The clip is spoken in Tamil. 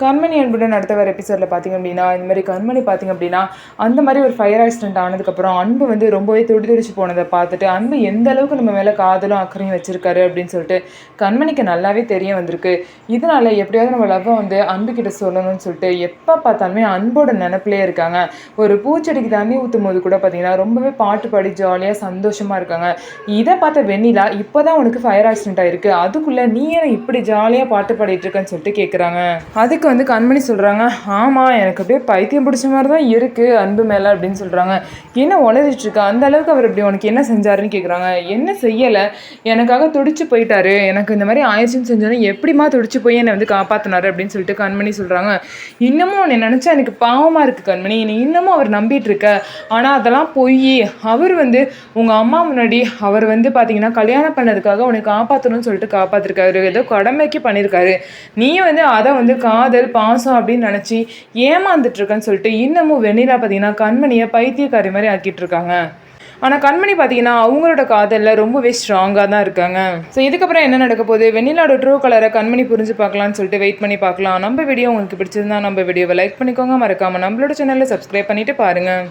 கண்மணி அன்புடன் அடுத்த வர எபிசோடில் பார்த்திங்க அப்படின்னா இந்த மாதிரி கண்மணி பார்த்திங்க அப்படின்னா அந்த மாதிரி ஒரு ஃபயர் ஆக்சிடென்ட் ஆனதுக்கப்புறம் அன்பு வந்து ரொம்பவே துடிச்சு போனதை பார்த்துட்டு அன்பு எந்த அளவுக்கு நம்ம மேலே காதலும் அக்கறையும் வச்சிருக்காரு அப்படின்னு சொல்லிட்டு கண்மணிக்கு நல்லாவே தெரிய வந்திருக்கு. இதனால எப்படியாவது நம்ம லவ்வை வந்து அன்புக்கிட்ட சொல்லணும்னு சொல்லிட்டு எப்போ பார்த்தாலுமே அன்போட நினப்பிலே இருக்காங்க. ஒரு பூச்செடிக்கு தண்ணி ஊற்றும் போது கூட பார்த்தீங்கன்னா ரொம்பவே பாட்டு பாடி ஜாலியாக சந்தோஷமாக இருக்காங்க. இதை பார்த்த வெண்ணிலா இப்போதான் உனக்கு ஃபயர் ஆக்சிடென்ட் ஆயிருக்கு, அதுக்குள்ளே நீ ஏன் இப்படி ஜாலியாக பாட்டு பாடிட்டு இருக்கன்னு சொல்லிட்டு கேட்குறாங்க. அதுக்கு வந்து கண்மணி சொல்கிறாங்க, ஆமாம் எனக்கு அப்படியே பைத்தியம் பிடிச்ச மாதிரி தான் இருக்குது அன்பு மேலே அப்படின்னு சொல்கிறாங்க. என்ன உளறிட்டுருக்கா, அந்த அளவுக்கு அவர் இப்படி உனக்கு என்ன செஞ்சாருன்னு கேட்குறாங்க. என்ன செய்யலை, எனக்காக துடிச்சு போயிட்டாரு, எனக்கு இந்த மாதிரி ஆயிடுச்சுன்னு செஞ்சோன்னே எப்படிமா துடிச்சு போய் என்னை வந்து காப்பாற்றினாரு அப்படின்னு சொல்லிட்டு கண்மணி சொல்கிறாங்க. இன்னமும் உன்னை நினச்சா எனக்கு பாவமாக இருக்குது கண்மணி, நீ இன்னமும் அவர் நம்பிட்டு இருக்க. ஆனால் அதெல்லாம் பொய். அவர் வந்து உங்கள் அம்மா முன்னாடி அவர் வந்து பார்த்தீங்கன்னா கல்யாணம் பண்ணதுக்காக உன்னை காப்பாற்றணும்னு சொல்லிட்டு காப்பாற்றிருக்காரு, ஏதோ கடமைக்கு பண்ணியிருக்காரு. நீ வந்து அதை வந்து காதல் பாசம் அப்படின்னு நினச்சி ஏமாந்துட்டுருக்கன்னு சொல்லிட்டு இன்னமும் வெண்ணிலா பார்த்தீங்கன்னா கண்மணியை பைத்தியக்காரி மாதிரி ஆக்கிட்டு இருக்காங்க. ஆனால் கண்மணி பார்த்தீங்கன்னா அவங்களோட காதலில் ரொம்பவே ஸ்ட்ராங்காக தான் இருக்காங்க. ஸோ இதுக்கப்புறம் என்ன நடக்க போகுது, வெண்ணிலாவோட ட்ரூ கலரை கண்மணி புரிஞ்சு பார்க்கலான்னு சொல்லிட்டு வெயிட் பண்ணி பார்க்கலாம். நம்ம வீடியோ உங்களுக்கு பிடிச்சிருந்தா நம்ம வீடியோவை லைக் பண்ணிக்கோங்க, மறக்காமல் நம்மளோட சேனலில் சப்ஸ்கிரைப் பண்ணிவிட்டு பாருங்கள்.